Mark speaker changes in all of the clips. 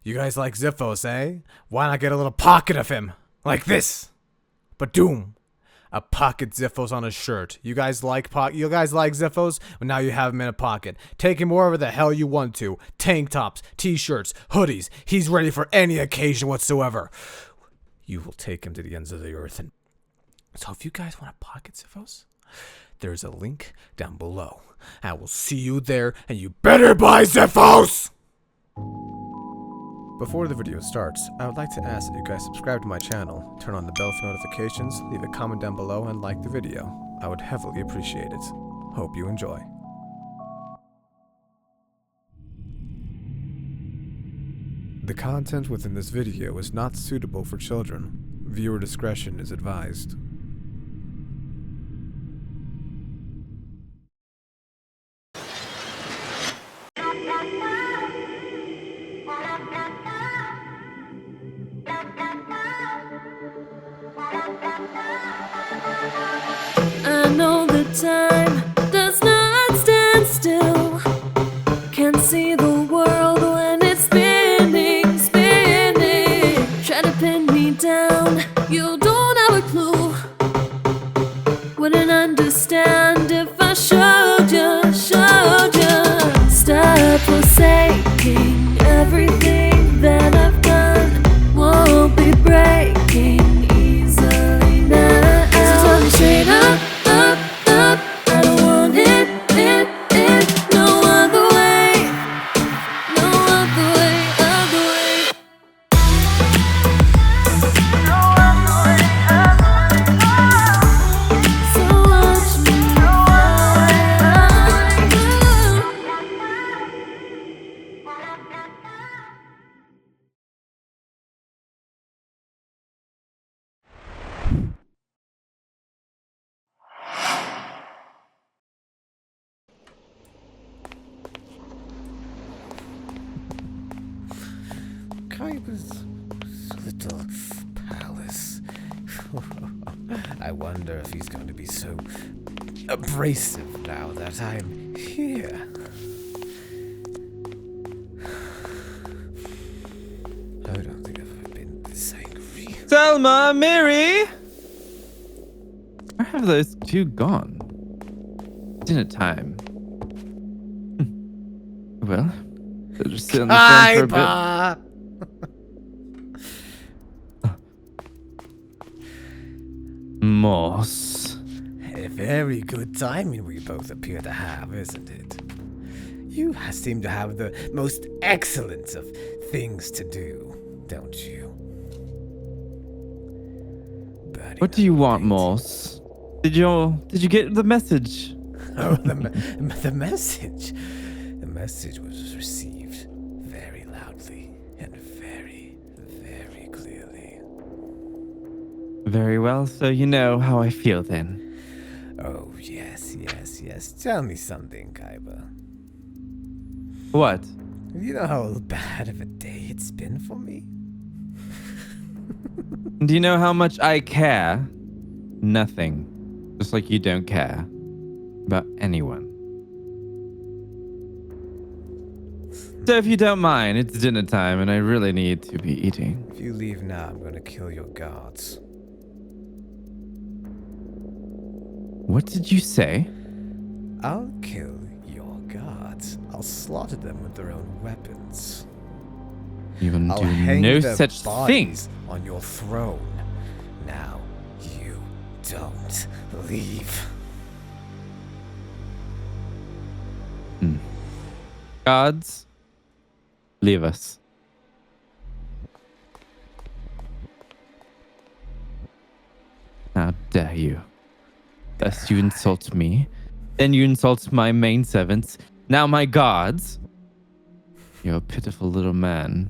Speaker 1: You guys like Xiphos, eh? Why not get a little pocket of him? Like this. But doom. A pocket Xiphos on his shirt. You guys like Xiphos? Well, now you have him in a pocket. Take him wherever the hell you want to. Tank tops, t-shirts, hoodies. He's ready for any occasion whatsoever. You will take him to the ends of the earth. And so if you guys want a pocket Xiphos, there's a link down below. I will see you there, and you better buy Xiphos! Before the video starts, I would like to ask that you guys subscribe to my channel, turn on the bell for notifications, leave a comment down below, and like the video. I would heavily appreciate it. Hope you enjoy. The content within this video is not suitable for children. Viewer discretion is advised.
Speaker 2: I know the time does not stand still. Can't see the world when it's spinning, spinning. Try to pin me down, you don't have a clue. Wouldn't understand if I showed you, showed you. Stop forsaking everything that I've done. Won't be breaking easily now. So tell me straight up. I don't want it, no other way, no other way, other way. No other way, other way. So watch me
Speaker 1: Kaiba's little palace. I wonder if he's going to be so abrasive now that I'm here. I don't think I've ever been this angry.
Speaker 3: Selma, Mary! Where have those two gone? Dinner time. Well, they'll just sit on the phone for a bit. Moss.
Speaker 1: A very good timing we both appear to have, isn't it? You seem to have the most excellent of things to do, don't you?
Speaker 3: What do you want, Moss? Did you get the message?
Speaker 1: Oh, the message. The message was received very loudly and very, very clearly.
Speaker 3: Very well, so you know how I feel then.
Speaker 1: Oh, yes. Tell me something, Kaiba.
Speaker 3: What?
Speaker 1: You know how bad of a day it's been for me?
Speaker 3: Do you know how much I care? Nothing. Just like you don't care about anyone. So if you don't mind, it's dinner time and I really need to be eating.
Speaker 1: If you leave now, I'm gonna kill your guards.
Speaker 3: What did you say?
Speaker 1: I'll kill your guards. I'll slaughter them with their own weapons.
Speaker 3: You will
Speaker 1: I'll
Speaker 3: do
Speaker 1: hang
Speaker 3: no
Speaker 1: their
Speaker 3: such
Speaker 1: bodies
Speaker 3: thing.
Speaker 1: on your throne. Now, you don't leave.
Speaker 3: Gods, leave us. How dare you? First you insult me, then you insult my main servants, now my gods. You're a pitiful little man.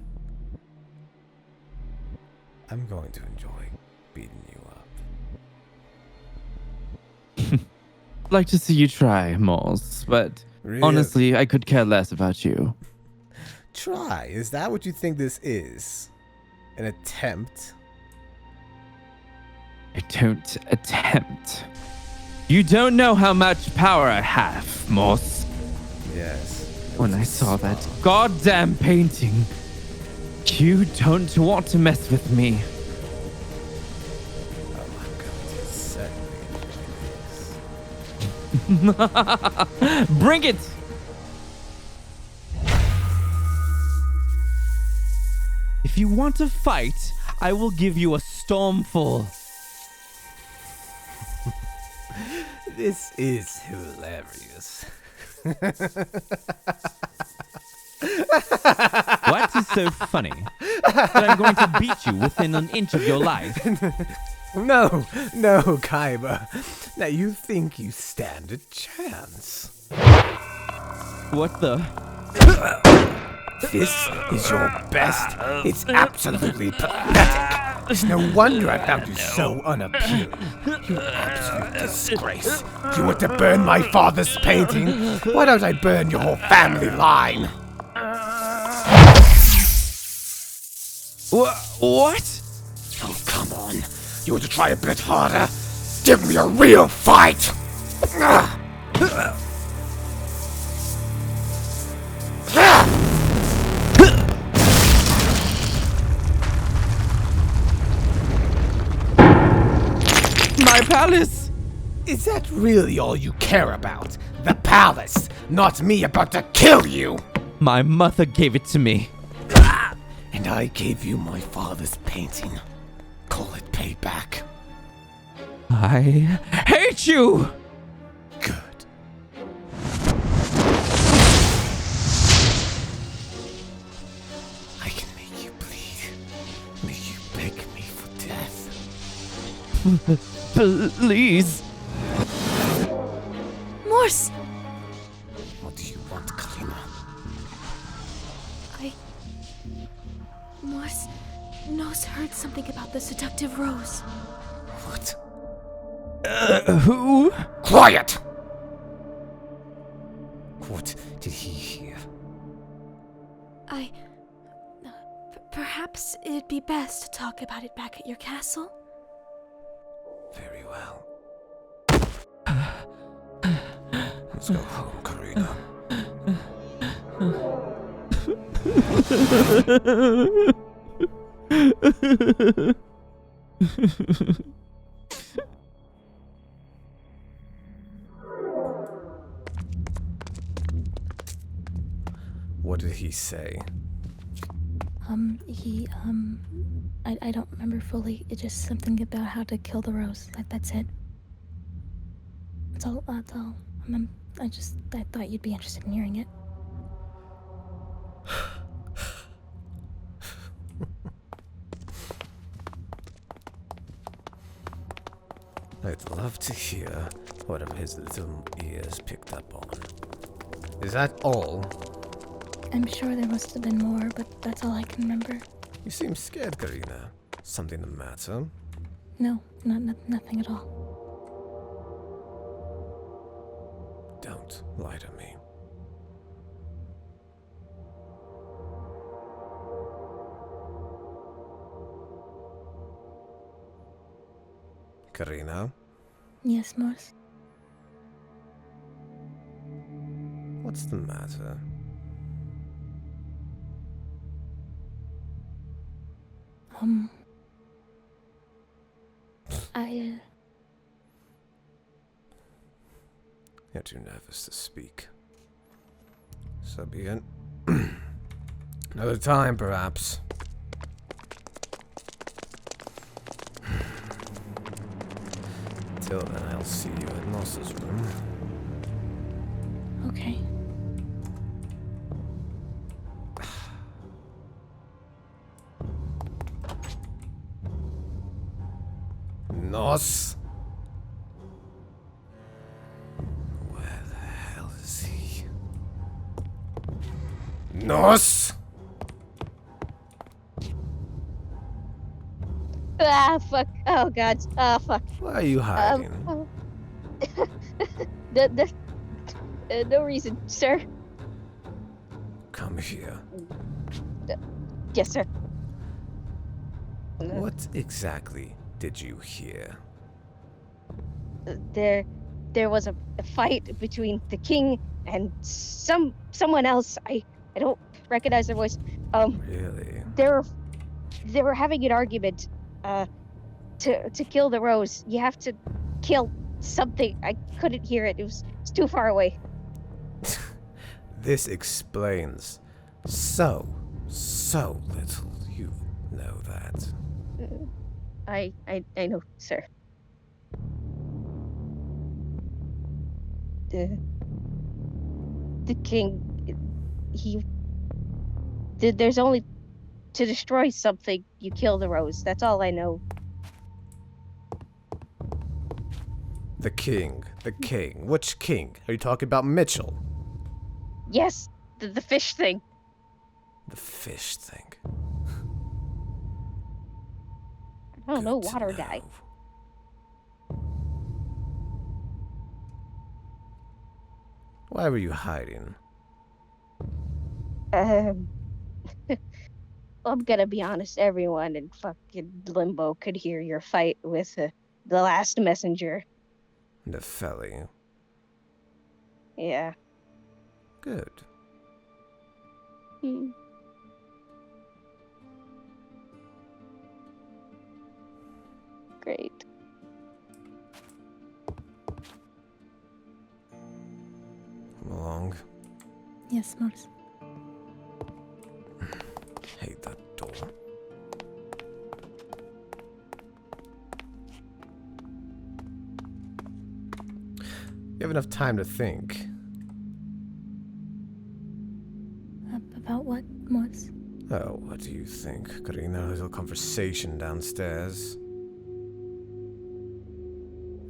Speaker 1: I'm going to enjoy beating you up.
Speaker 3: I'd like to see you try, Moss, but
Speaker 1: Really?
Speaker 3: honestly, I could care less about you.
Speaker 1: Try? Is that what you think this is? An attempt?
Speaker 3: I don't attempt. You don't know how much power I have, Moss.
Speaker 1: Yes.
Speaker 3: When I saw that goddamn painting, You don't want to mess with me.
Speaker 1: Oh my God,
Speaker 3: Bring it! If you want to fight, I will give you a stormful.
Speaker 1: This is hilarious.
Speaker 3: What is so funny? That I'm going to beat you within an inch of your life.
Speaker 1: No, Kaiba. Now you think you stand a chance.
Speaker 3: What the?
Speaker 1: This is your best. It's absolutely pathetic. It's no wonder I found you so unappealing. You absolute disgrace. You want to burn my father's painting? Why don't I burn your whole family line?
Speaker 3: What?
Speaker 1: Oh, come on. You want to try a bit harder? Give me a real fight!
Speaker 3: My palace!
Speaker 1: Is that really all you care about? The palace, not me about to kill you!
Speaker 3: My mother gave it to me.
Speaker 1: And I gave you my father's painting. Call it payback.
Speaker 3: I hate you!
Speaker 1: Good. I can make you bleed. Make you beg me for death.
Speaker 3: Please.
Speaker 2: Morse!
Speaker 1: What do you want, Karina?
Speaker 2: Morse heard something about the seductive rose.
Speaker 1: What?
Speaker 3: Who?
Speaker 1: Quiet! What did he hear?
Speaker 2: Perhaps it'd be best to talk about it back at your castle?
Speaker 1: Very well. Let's go home, Karina. What did he say?
Speaker 2: I don't remember fully. It's just something about how to kill the rose. That's it. That's all. I thought you'd be interested in hearing it.
Speaker 1: I'd love to hear whatever his little ears picked up on. Is that all?
Speaker 2: I'm sure there must have been more, but that's all I can remember.
Speaker 1: You seem scared, Karina. Something the matter?
Speaker 2: No, nothing at all.
Speaker 1: Don't lie to me. Karina?
Speaker 2: Yes, Morse?
Speaker 1: What's the matter? You're too nervous to speak. So be it. Another time, perhaps. Till then, I'll see you in Moss's room.
Speaker 2: Okay.
Speaker 1: Nos? Where the hell is he? Nos?
Speaker 4: Ah, fuck. Oh, God. Ah, fuck.
Speaker 1: Why are you hiding?
Speaker 4: No reason, sir.
Speaker 1: Come here.
Speaker 4: Yes, sir.
Speaker 1: What exactly did you hear?
Speaker 4: There was a fight between the king and someone else. I I don't recognize their voice.
Speaker 1: Really?
Speaker 4: They were having an argument. To kill the rose, you have to kill something. I couldn't hear it. It's too far away.
Speaker 1: This explains so little. You know that.
Speaker 4: I know, sir. The king, there's only to destroy something, you kill the rose. That's all I know.
Speaker 1: The king. The king. Which king? Are you talking about Mitchell?
Speaker 4: Yes, the fish thing.
Speaker 1: The fish thing.
Speaker 4: I don't know,
Speaker 1: Good to
Speaker 4: water guy.
Speaker 1: know. Why were you hiding?
Speaker 4: I'm gonna be honest, everyone in fucking Limbo could hear your fight with the last messenger.
Speaker 1: The felly.
Speaker 4: Yeah.
Speaker 1: Good.
Speaker 4: Hmm. Great.
Speaker 1: Come along.
Speaker 2: Yes, Mortis.
Speaker 1: Hate that door. You have enough time to think.
Speaker 2: About what, Mortis?
Speaker 1: Oh, what do you think? Getting a little conversation downstairs.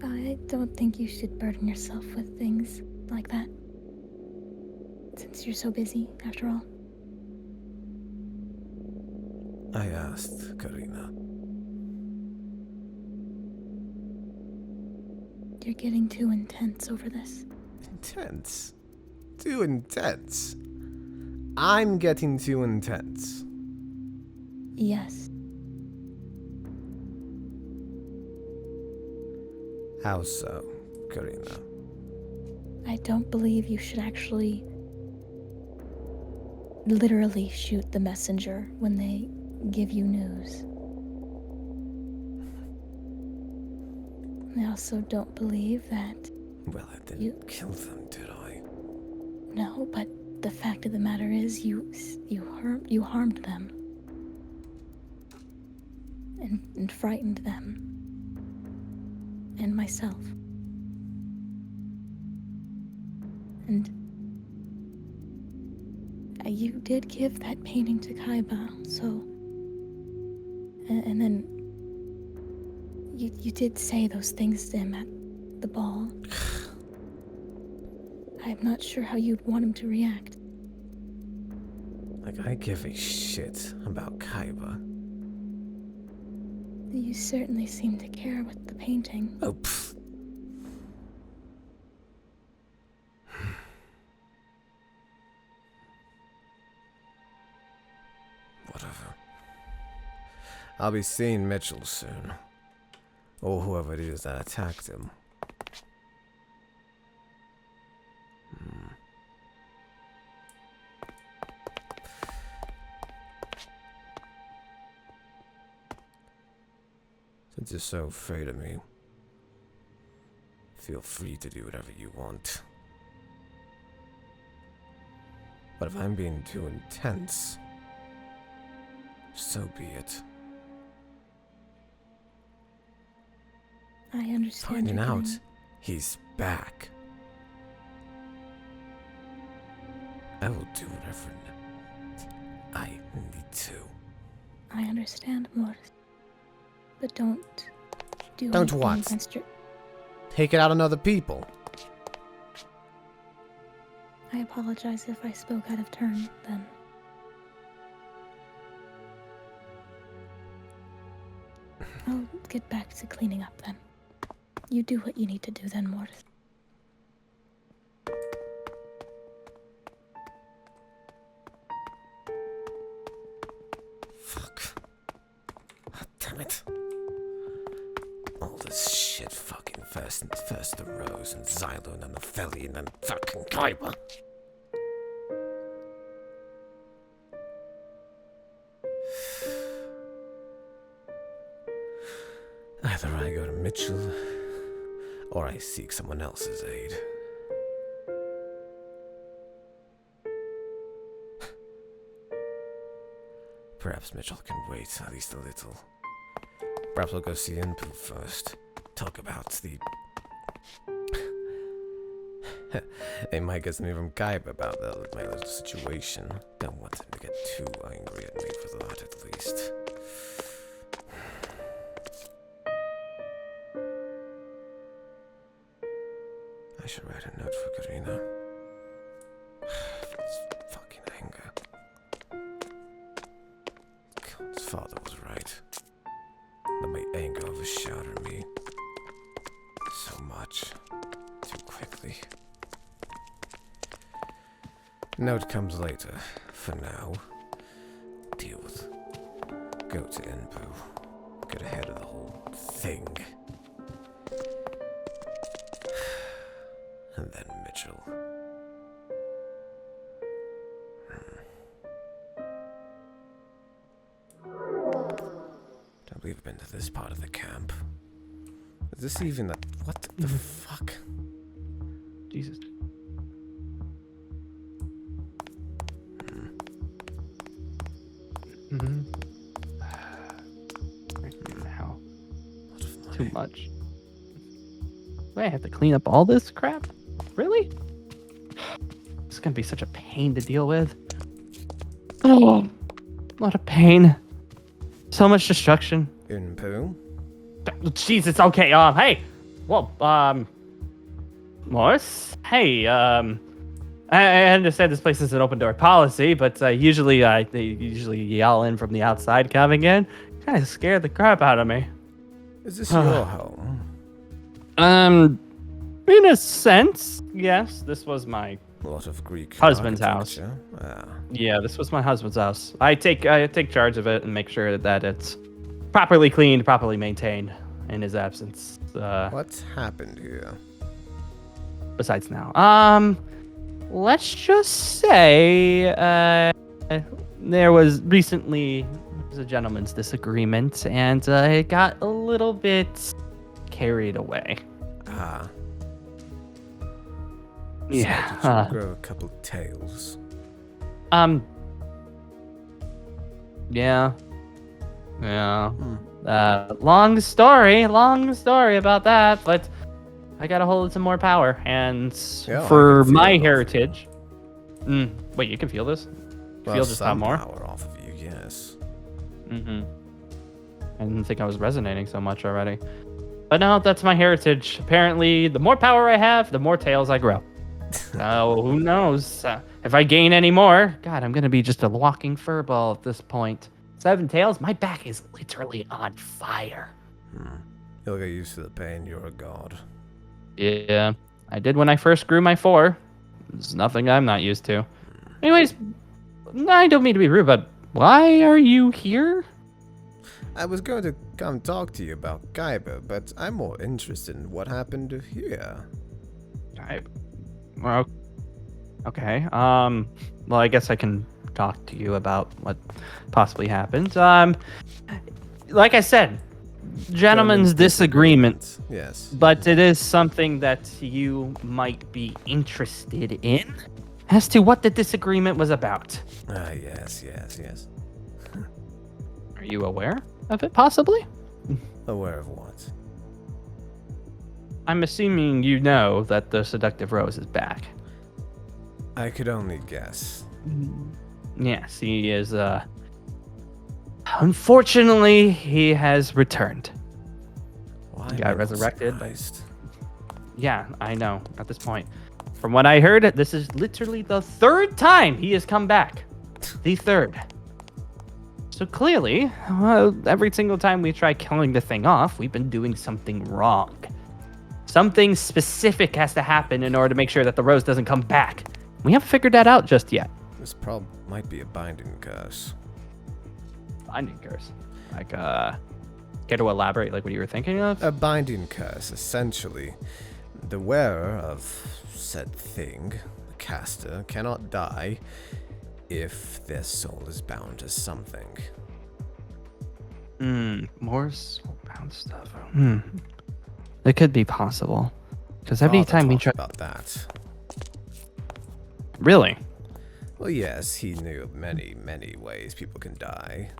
Speaker 2: I don't think you should burden yourself with things like that. Since you're so busy, after all.
Speaker 1: I asked, Karina.
Speaker 2: You're getting too intense over this.
Speaker 1: Intense? Too intense? I'm getting too intense.
Speaker 2: Yes.
Speaker 1: How so, Karina?
Speaker 2: I don't believe you should actually literally shoot the messenger when they give you news. I also don't believe that.
Speaker 1: Well, I didn't kill them, did I?
Speaker 2: No, but the fact of the matter is, you harmed them and frightened them and myself. And you did give that painting to Kaiba, so and then you did say those things to him at the ball. I'm not sure how you'd want him to react.
Speaker 1: Like, I give a shit about Kaiba.
Speaker 2: You certainly seem to care with the painting.
Speaker 1: Oh, pfft. Whatever. I'll be seeing Mitchell soon. Or whoever it is that attacked him. Since you're so afraid of me, feel free to do whatever you want. But if I'm being too intense, so be it.
Speaker 2: I understand.
Speaker 1: Finding
Speaker 2: your
Speaker 1: out
Speaker 2: feeling.
Speaker 1: he's back. I will do whatever I need to.
Speaker 2: I understand, Mortis. But don't do
Speaker 1: Don't
Speaker 2: anything
Speaker 1: what?
Speaker 2: against your...
Speaker 1: Take it out on other people.
Speaker 2: I apologize if I spoke out of turn, then. I'll get back to cleaning up, then. You do what you need to do, then, Mortis.
Speaker 1: Fuck. Oh, damn it. All this shit fucking first the Rose and Xylo and then the Felly and then fucking Kaiba. Either I go to Mitchell, or I seek someone else's aid. Perhaps Mitchell can wait at least a little. Perhaps I'll go see Inpu first. Talk about the... They might get something from Kaiba about my little situation. Don't want him to get too angry at me for that, at least. I should write a note for Karina. It's fucking anger. God's father was right. Let my anger overshadow me. So much. Too quickly. Note comes later. For now, deal with. Go to Inpu. Get ahead of the whole thing. And then Mitchell. Don't believe I've been to this part of the camp. Is this even what the fuck?
Speaker 5: Jesus. How? Too much. Do I have to clean up all this crap? Really? It's gonna be such a pain to deal with. Oh, a lot of pain. So much destruction.
Speaker 1: Inpu?
Speaker 5: Jesus, okay, hey! Well, Morris? Hey, I understand this place is an open door policy, but they usually yell in from the outside coming in. Kind of scared the crap out of me.
Speaker 1: Is this your home?
Speaker 5: In a sense, yes. This was my
Speaker 1: A lot of Greek
Speaker 5: husband's house.
Speaker 1: architecture. Ah.
Speaker 5: Yeah, this was my husband's house. I take charge of it and make sure that it's properly cleaned, properly maintained in his absence.
Speaker 1: What's happened here?
Speaker 5: Besides now, let's just say there was recently a gentleman's disagreement, and it got a little bit carried away.
Speaker 1: Ah.
Speaker 5: Yeah.
Speaker 1: So did you grow a couple tails?
Speaker 5: Yeah. Yeah. Long story about that, but I got a hold of some more power, and
Speaker 1: Yeah,
Speaker 5: for
Speaker 1: I can feel
Speaker 5: my
Speaker 1: it.
Speaker 5: heritage. Wait, you can feel this?
Speaker 1: Well,
Speaker 5: Feel just how
Speaker 1: some
Speaker 5: more?
Speaker 1: power off of you, yes.
Speaker 5: Mm-hmm. I didn't think I was resonating so much already. But no, that's my heritage. Apparently, the more power I have, the more tails I grow. So, who knows? If I gain any more, God, I'm going to be just a walking furball at this point. 7 tails? My back is literally on fire.
Speaker 1: You'll get used to the pain, you're a god.
Speaker 5: Yeah, I did when I first grew my 4. There's nothing I'm not used to. Anyways, I don't mean to be rude, but why are you here?
Speaker 1: I was going to come talk to you about Kaiba, but I'm more interested in what happened here.
Speaker 5: Well, okay. Well, I guess I can talk to you about what possibly happened. Like I said, gentlemen's disagreement.
Speaker 1: Yes.
Speaker 5: But it is something that you might be interested in as to what the disagreement was about.
Speaker 1: Ah, yes.
Speaker 5: Are you aware of it, possibly?
Speaker 1: Aware of what?
Speaker 5: I'm assuming you know that the seductive rose is back.
Speaker 1: I could only guess.
Speaker 5: Yes, he is, unfortunately, he has returned.
Speaker 1: Why
Speaker 5: He
Speaker 1: am I
Speaker 5: got
Speaker 1: not
Speaker 5: resurrected.
Speaker 1: surprised?
Speaker 5: Yeah, I know, at this point. From what I heard, this is literally the 3rd time he has come back. The 3rd. So clearly, every single time we try killing the thing off, we've been doing something wrong. Something specific has to happen in order to make sure that the rose doesn't come back. We haven't figured that out just yet.
Speaker 1: This problem might be a binding curse.
Speaker 5: Binding curse. Like, care to elaborate, like what you were thinking of?
Speaker 1: A binding curse, essentially. The wearer of said thing, the caster, cannot die if their soul is bound to something.
Speaker 5: More soul ground stuff. It could be possible. Because every
Speaker 1: Father
Speaker 5: time we
Speaker 1: talked
Speaker 5: try...
Speaker 1: about that.
Speaker 5: Really?
Speaker 1: Well, yes, he knew of many, many ways people can die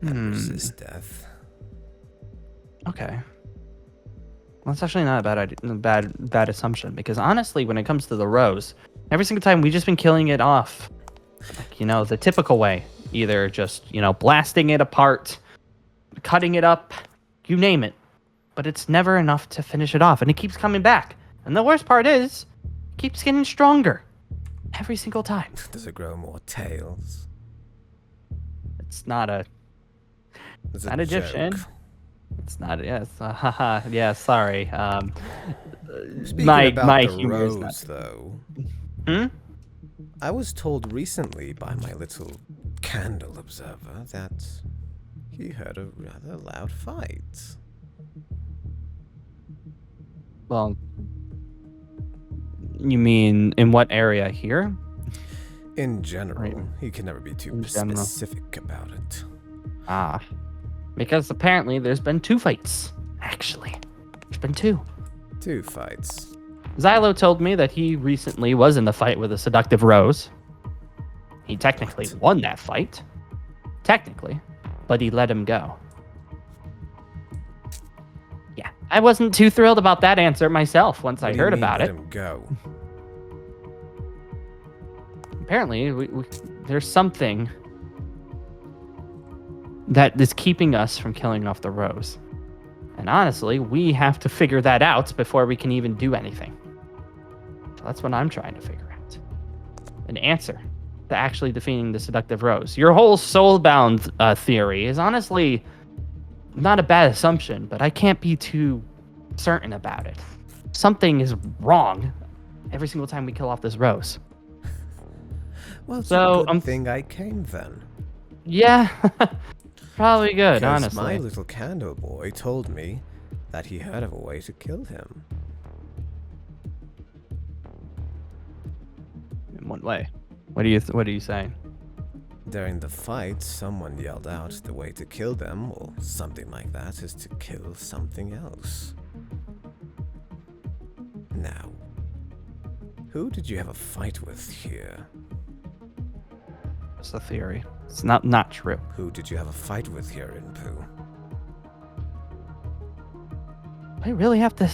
Speaker 1: and resist death.
Speaker 5: Okay. Well, that's actually not a bad assumption, because honestly, when it comes to the rose, every single time we've just been killing it off, like, you know, the typical way, either just, you know, blasting it apart, cutting it up, you name it, but it's never enough to finish it off, and it keeps coming back. And the worst part is, it keeps getting stronger every single time.
Speaker 1: Does it grow more tails?
Speaker 5: It's not a
Speaker 1: It's
Speaker 5: not
Speaker 1: a
Speaker 5: Egyptian.
Speaker 1: joke.
Speaker 5: It's not. Yes. Haha. Yeah. Sorry.
Speaker 1: Speaking
Speaker 5: my
Speaker 1: about the
Speaker 5: humor is
Speaker 1: rose, though,
Speaker 5: Hmm?
Speaker 1: I was told recently by my little candle observer that he heard a rather loud fight.
Speaker 5: Well, you mean in what area here?
Speaker 1: In general,
Speaker 5: Right.
Speaker 1: he can never be too
Speaker 5: In general.
Speaker 1: specific about it.
Speaker 5: Ah, because apparently there's been 2 fights. Actually, there's been 2.
Speaker 1: 2 fights.
Speaker 5: Xylo told me that he recently was in the fight with a seductive rose. He technically won that fight. Technically. But he let him go. Yeah. I wasn't too thrilled about that answer myself once I heard about it.
Speaker 1: Let him go.
Speaker 5: Apparently, there's something that is keeping us from killing off the rose. And honestly, we have to figure that out before we can even do anything. So that's what I'm trying to figure out. An answer to actually defeating the seductive rose. Your whole soulbound theory is honestly not a bad assumption, but I can't be too certain about it. Something is wrong every single time we kill off this rose.
Speaker 1: Well, it's
Speaker 5: So,
Speaker 1: a good thing I came then.
Speaker 5: Yeah, probably good,
Speaker 1: Because
Speaker 5: honestly.
Speaker 1: my little candle boy told me that he heard of a way to kill him.
Speaker 5: In what way? What are you saying?
Speaker 1: During the fight, someone yelled out the way to kill them, or something like that, is to kill something else. Now, who did you have a fight with here?
Speaker 5: That's the theory. It's not true.
Speaker 1: Who did you have a fight with here in Pooh?
Speaker 5: I really have to.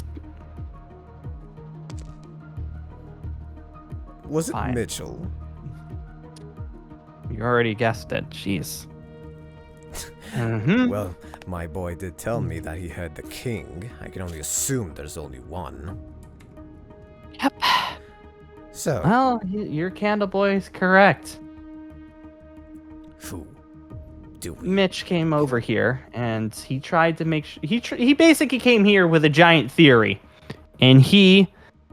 Speaker 1: Was it
Speaker 5: Fine.
Speaker 1: Mitchell?
Speaker 5: You already guessed it. Jeez. Mm-hmm.
Speaker 1: Well, my boy did tell me that he heard the king. I can only assume there's only one.
Speaker 5: Yep.
Speaker 1: So,
Speaker 5: Well, your candle boy is correct.
Speaker 1: who do we?
Speaker 5: Mitch came over here and he tried to make he basically came here with a giant theory, and he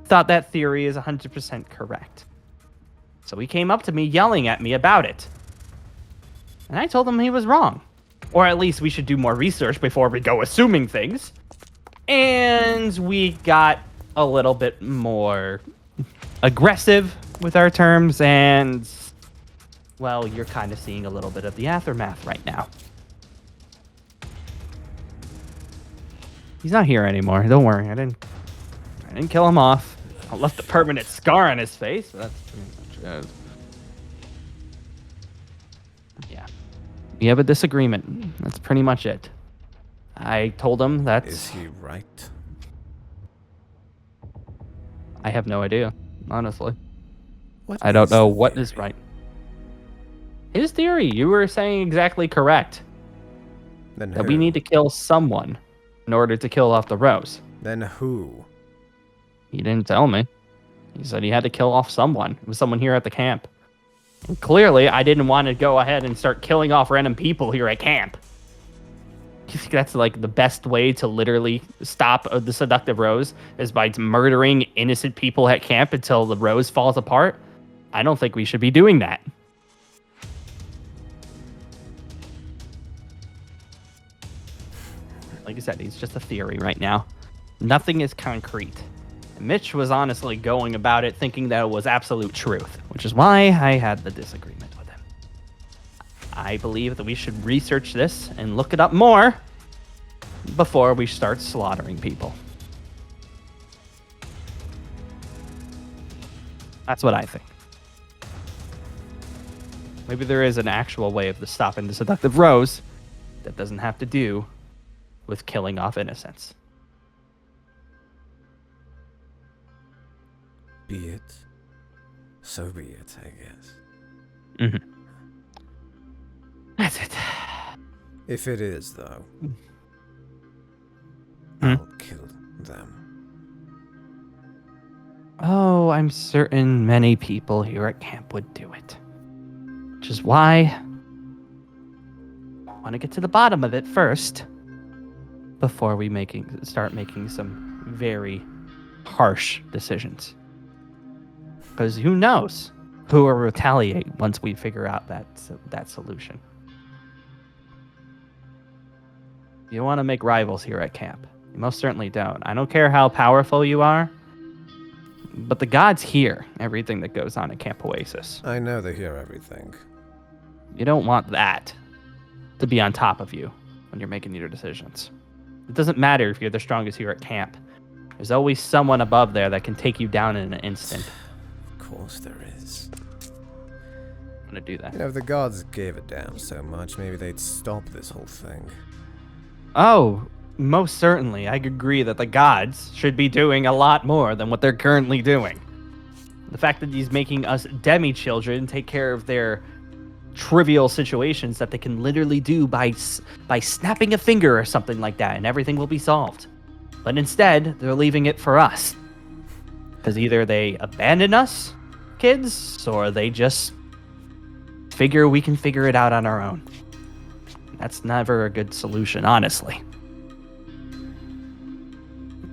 Speaker 5: thought that theory is 100% correct. So he came up to me yelling at me about it. And I told him he was wrong. Or at least we should do more research before we go assuming things. And we got a little bit more aggressive with our terms, and well, you're kind of seeing a little bit of the aftermath right now. He's not here anymore. Don't worry. I didn't kill him off. I left a permanent scar on his face. But that's pretty much it. Yeah. We have a disagreement. That's pretty much it. I told him that
Speaker 1: Is he right?
Speaker 5: I have no idea, honestly.
Speaker 1: What
Speaker 5: I don't
Speaker 1: is
Speaker 5: know
Speaker 1: the
Speaker 5: what is
Speaker 1: theory?
Speaker 5: right. His theory, you were saying exactly correct.
Speaker 1: Then
Speaker 5: That
Speaker 1: who?
Speaker 5: we need to kill someone in order to kill off the rose.
Speaker 1: Then who?
Speaker 5: He didn't tell me. He said he had to kill off someone. It was someone here at the camp. And clearly, I didn't want to go ahead and start killing off random people here at camp. You think that's like the best way to literally stop the seductive rose is by murdering innocent people at camp until the rose falls apart? I don't think we should be doing that. Like I said, he's just a theory right now. Nothing is concrete. And Mitch was honestly going about it thinking that it was absolute truth, which is why I had the disagreement with him. I believe that we should research this and look it up more before we start slaughtering people. That's what I think. Maybe there is an actual way of stopping the seductive rose that doesn't have to do with killing off innocents.
Speaker 1: Be it. So be it, I guess.
Speaker 5: Mm-hmm. That's it.
Speaker 1: If it is, though,
Speaker 5: Hmm?
Speaker 1: I'll kill them.
Speaker 5: Oh, I'm certain many people here at camp would do it. Which is why I want to get to the bottom of it first before we start making some very harsh decisions. Because who knows who will retaliate once we figure out that solution. You want to make rivals here at camp. You most certainly don't. I don't care how powerful you are, but the gods hear everything that goes on at Camp Oasis.
Speaker 1: I know they hear everything.
Speaker 5: You don't want that to be on top of you when you're making your decisions. It doesn't matter if you're the strongest here at camp. There's always someone above there that can take you down in an instant.
Speaker 1: Of course there is.
Speaker 5: I'm gonna do that.
Speaker 1: You know, if the gods gave a damn so much, maybe they'd stop this whole thing.
Speaker 5: Oh, most certainly. I agree that the gods should be doing a lot more than what they're currently doing. The fact that he's making us demi-children take care of their trivial situations that they can literally do by snapping a finger or something like that, and everything will be solved. But instead, they're leaving it for us. Because either they abandon us, kids, or they just figure we can figure it out on our own. That's never a good solution, honestly.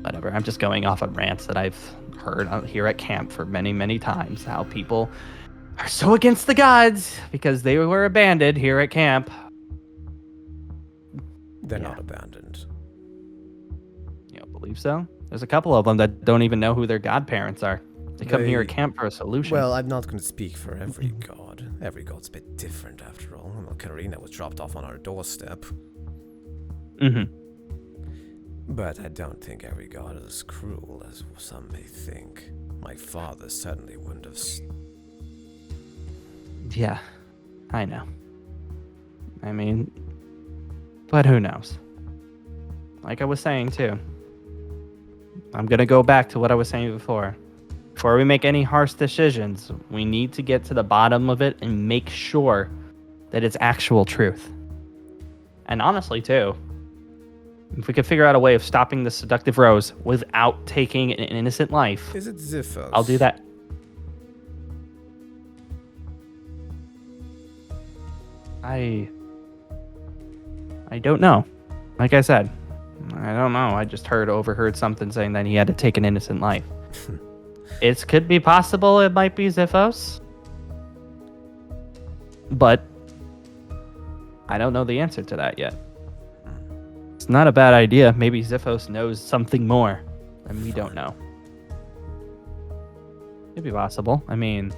Speaker 5: Whatever, I'm just going off of rants that I've heard out here at camp for many, many times. How people are so against the gods because they were abandoned here at camp.
Speaker 1: They're
Speaker 5: Yeah.
Speaker 1: not abandoned.
Speaker 5: You don't believe so? There's a couple of them that don't even know who their godparents are. They come here at camp for a solution.
Speaker 1: Well, I'm not going to speak for every god. Every god's a bit different, after all. Well, Karina was dropped off on our doorstep.
Speaker 5: Mm-hmm.
Speaker 1: But I don't think every god is as cruel as some may think. My father certainly wouldn't have...
Speaker 5: Yeah, I know. I mean, but who knows? Like I was saying too, I'm gonna go back to what I was saying before. Before we make any harsh decisions, we need to get to the bottom of it and make sure that it's actual truth. And honestly too, if we could figure out a way of stopping the seductive rose without taking an innocent life,
Speaker 1: Is it Xiphos?
Speaker 5: I'll do that. I don't know. Like I said, I don't know. I just overheard something saying that he had to take an innocent life. It could be possible it might be Xiphos. But I don't know the answer to that yet. It's not a bad idea. Maybe Xiphos knows something more and we don't know. Could be possible. I mean,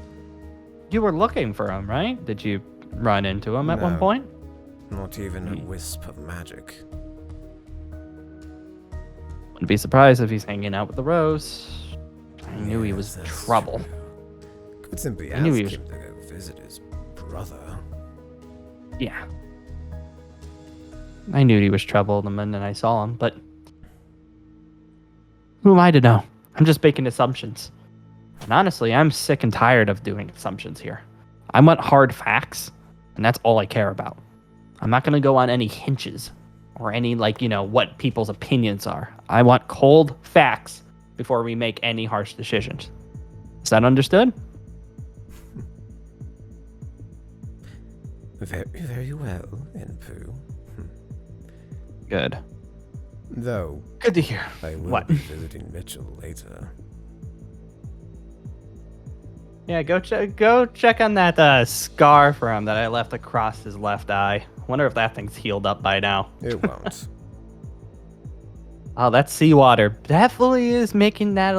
Speaker 5: you were looking for him, right? Did you run into him at one
Speaker 1: No.
Speaker 5: point?
Speaker 1: Not even a wisp of magic.
Speaker 5: Wouldn't be surprised if he's hanging out with the Rose. I knew he was
Speaker 1: Yes, that's
Speaker 5: trouble.
Speaker 1: true. Could simply
Speaker 5: I
Speaker 1: ask
Speaker 5: knew
Speaker 1: him
Speaker 5: he was-
Speaker 1: to go visit his brother.
Speaker 5: Yeah. I knew he was trouble the minute I saw him, but who am I to know? I'm just making assumptions. And honestly, I'm sick and tired of doing assumptions here. I want hard facts, and that's all I care about. I'm not going to go on any hinges or any, what people's opinions are. I want cold facts before we make any harsh decisions. Is that understood?
Speaker 1: Very, very well, Inpu.
Speaker 5: Good.
Speaker 1: Though,
Speaker 5: Good to hear.
Speaker 1: I will
Speaker 5: What?
Speaker 1: be visiting Mitchell later.
Speaker 5: Yeah, go check on that scar for him that I left across his left eye. Wonder if that thing's healed up by now.
Speaker 1: It won't.
Speaker 5: Oh, that seawater definitely is making that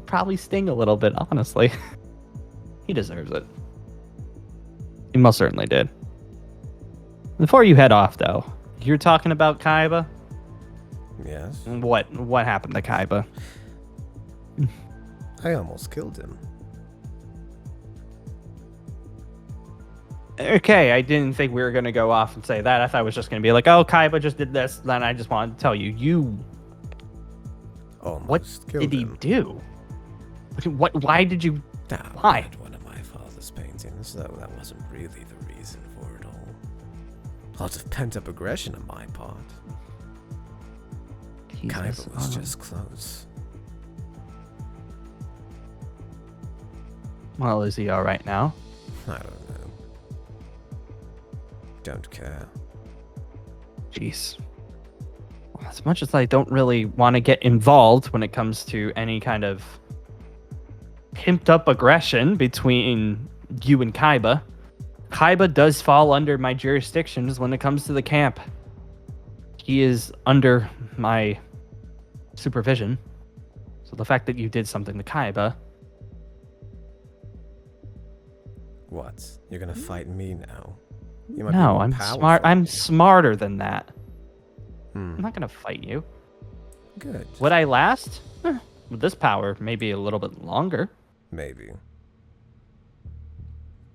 Speaker 5: probably sting a little bit, honestly. He deserves it. He most certainly did. Before you head off, though, you're talking about Kaiba?
Speaker 1: Yes.
Speaker 5: What happened to Kaiba?
Speaker 1: I almost killed him.
Speaker 5: Okay, I didn't think we were gonna go off and say that. I thought it was just gonna be like, oh, Kaiba just did this. Then I just wanted to tell you,
Speaker 1: Almost
Speaker 5: what
Speaker 1: killed
Speaker 5: did he
Speaker 1: him.
Speaker 5: do? What? Why did you?
Speaker 1: That
Speaker 5: Why?
Speaker 1: was one of my father's paintings, though that wasn't really the reason for it all. Lots of pent-up aggression on my part. Kaiba was just close.
Speaker 5: Well, is he all right now?
Speaker 1: I don't know. Don't care.
Speaker 5: Jeez. Well, as much as I don't really want to get involved when it comes to any kind of pimped up aggression between you and Kaiba, Kaiba does fall under my jurisdictions when it comes to the camp. He is under my supervision. So the fact that you did something to Kaiba,
Speaker 1: What? You're gonna fight me now? You might be
Speaker 5: no,
Speaker 1: more
Speaker 5: I'm
Speaker 1: powerful.
Speaker 5: smart. I'm smarter than that.
Speaker 1: Hmm.
Speaker 5: I'm not gonna fight you.
Speaker 1: Good.
Speaker 5: Would I last? With this power, maybe a little bit longer.
Speaker 1: Maybe.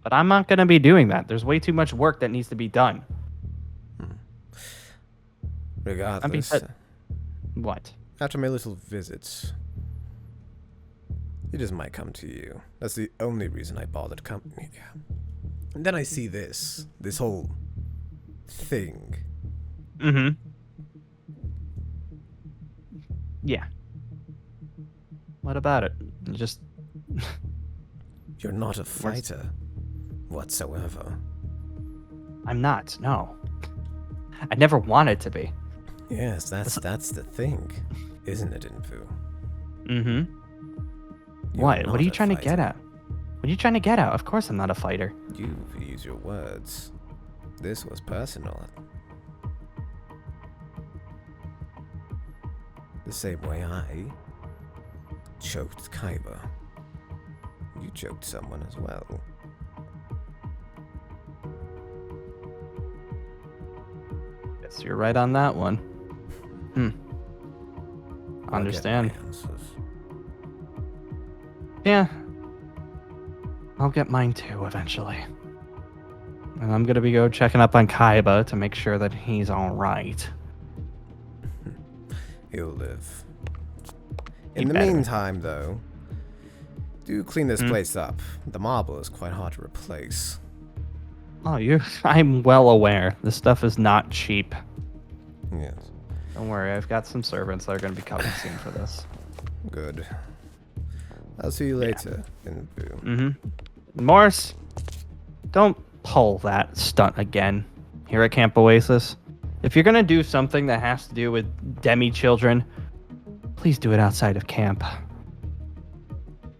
Speaker 5: But I'm not gonna be doing that. There's way too much work that needs to be done.
Speaker 1: Regardless,
Speaker 5: What?
Speaker 1: after my little visits, he just might come to you. That's the only reason I bothered coming here. And then I see this whole thing.
Speaker 5: Mm-hmm. Yeah. What about it? Just
Speaker 1: You're not a fighter whatsoever.
Speaker 5: I'm not. No. I never wanted to be.
Speaker 1: Yes, that's the thing, isn't it, Infu?
Speaker 5: Mm-hmm.
Speaker 1: You're
Speaker 5: What? What
Speaker 1: not
Speaker 5: are you
Speaker 1: a
Speaker 5: trying to get
Speaker 1: fighter.
Speaker 5: at? What are you trying to get at? Of course I'm not a fighter.
Speaker 1: You use your words. This was personal. The same way I choked Kaiba. You choked someone as well.
Speaker 5: Guess you're right on that one.
Speaker 1: I'll
Speaker 5: Understand.
Speaker 1: get my answers.
Speaker 5: Yeah. I'll get mine too eventually. And I'm gonna go checking up on Kaiba to make sure that he's alright.
Speaker 1: He'll live.
Speaker 5: He
Speaker 1: In the
Speaker 5: better.
Speaker 1: meantime, though, do clean this place up. The marble is quite hard to replace.
Speaker 5: Oh, I'm well aware. This stuff is not cheap.
Speaker 1: Yes.
Speaker 5: Don't worry, I've got some servants that are gonna be coming soon for this.
Speaker 1: Good. I'll see you later, Infu.
Speaker 5: Mm-hmm. Morris, don't pull that stunt again here at Camp Oasis. If you're gonna do something that has to do with demi-children, please do it outside of camp.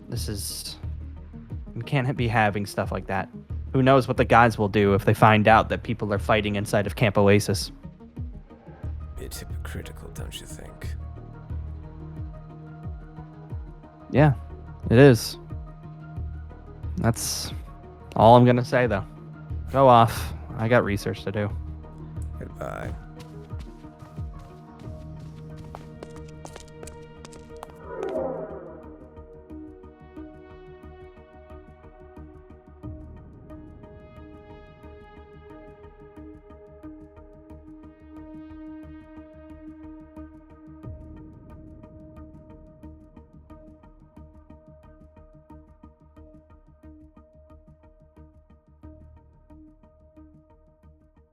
Speaker 5: We can't be having stuff like that. Who knows what the gods will do if they find out that people are fighting inside of Camp Oasis.
Speaker 1: Bit hypocritical, don't you think?
Speaker 5: Yeah, it is. That's all I'm gonna say, though. Go off. I got research to do.
Speaker 1: Goodbye.